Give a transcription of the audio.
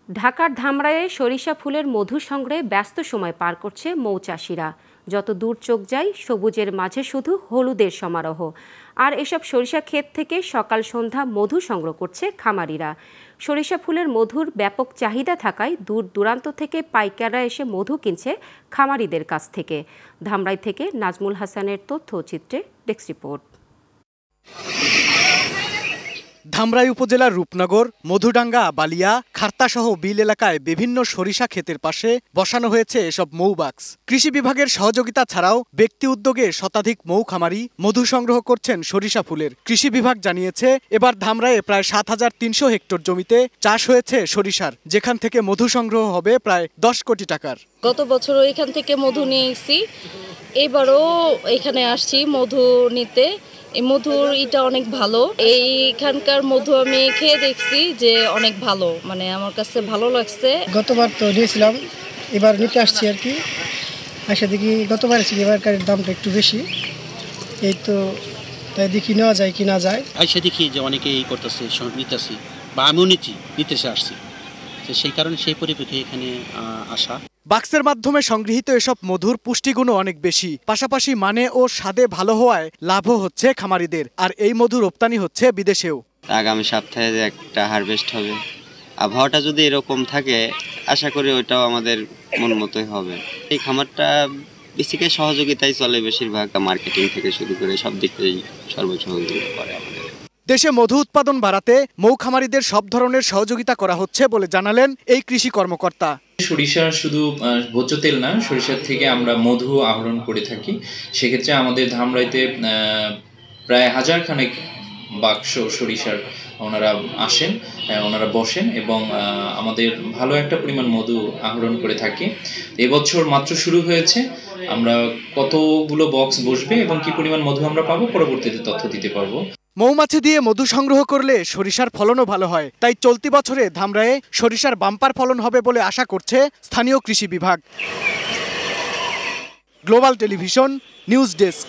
ঢাকার ধামরাইয়ে সরিষা ফুলের মধু সংগ্রহে ব্যস্ত সময় পার করছে মৌচাষিরা। যত দূর চোখ যায় সবুজের মাঝে শুধু হলুদের সমারোহ। আর এসব সরিষা ক্ষেত থেকে সকাল সন্ধ্যা মধু সংগ্রহ করছে খামারিরা। সরিষা ফুলের মধুর ব্যাপক চাহিদা থাকায় দূর দূরান্ত থেকে পাইকাররা এসে মধু কিনছে খামারিদের কাছ থেকে। ধামরাই থেকে নাজমুল হাসানের তথ্যচিত্রে ডেস্ক রিপোর্ট। ধামরাই উপজেলার রূপনগর, মধুডাঙ্গা, বালিয়া, খার্তাসহ বিল এলাকায় বিভিন্ন সরিষা ক্ষেতের পাশে বসানো হয়েছে এসব মৌবাক্স। কৃষি বিভাগের সহযোগিতা ছাড়াও ব্যক্তি উদ্যোগে শতাধিক মৌ খামারি মধু সংগ্রহ করছেন সরিষা ফুলের। কৃষি বিভাগ জানিয়েছে এবার ধামরাইয়ে প্রায় ৭,৩০০ হেক্টর জমিতে চাষ হয়েছে সরিষার, যেখান থেকে মধু সংগ্রহ হবে প্রায় 10 কোটি টাকার। গত বছরও এখান থেকে মধু নিয়ে এসেছি, এবারও এখানে আসছি মধু নিতে। এই মধুর এটা অনেক ভালো। এইখানকার মধু আমি খেয়ে দেখছি যে অনেক ভালো, মানে আমার কাছে ভালো লাগছে। গতবার তো নিয়েছিলাম, এবার নিতে আসছি আর কি। আসা দেখি গতবার ছিল, এবারকার দামটা একটু বেশি। এই তো তাই দেখি নেওয়া যায় কি না যায়। আইসা দেখি যে অনেকে এই করতেছে, নিতেছি বা আমিও নিতেছে আসছি, তো সেই কারণে সেই পরিপ্রেক্ষিতে এখানে আসা। বাক্সের মাধ্যমে সংগৃহীত এসব মধুর পুষ্টিগুণও অনেক বেশি, পাশাপাশি মানে ও স্বাদে ভালো হওয়ায় লাভও হচ্ছে খামারিদের। আর এই মধু রপ্তানি হচ্ছে বিদেশেও। আগামী সপ্তাহে যে একটা হারভেস্ট হবে, আবহাওয়াটা যদি এরকম থাকে আশা করি ওইটাও আমাদের মন মতোই হবে। এই খামারটা বেসিক্যালি সহযোগিতাই চলে, বেশিরভাগ মার্কেটিং থেকে শুরু করে সব দিক থেকেই সর্বসহযোগিতা করে আমাদের। দেশে মধু উৎপাদন বাড়াতে মৌ খামারিদের সব ধরনের সহযোগিতা করা হচ্ছে বলে জানালেন এই কৃষি কর্মকর্তা। সরিষা শুধু ভোজ্য তেল না, সরিষার থেকে আমরা মধু আহরণ করে থাকি। সেক্ষেত্রে আমাদের ধামরাইতে প্রায় 1000 খানেক বাক্স সরিষার ওনারা আসেন, ওনারা বসেন এবং আমাদের ভালো একটা পরিমাণ মধু আহরণ করে থাকি। এবছর মাত্র শুরু হয়েছে, আমরা কতগুলো বক্স বসবে এবং কি পরিমাণ মধু আমরা পাবো পরবর্তীতে তথ্য দিতে পারবো। মৌমাছি দিয়ে মধু সংগ্রহ করলে সরিষার ফলনও ভালো হয়, তাই চলতি বছরে ধামরাইয়ে সরিষার বাম্পার ফলন হবে বলে আশা করছে স্থানীয় কৃষি বিভাগ। Global television, news desk.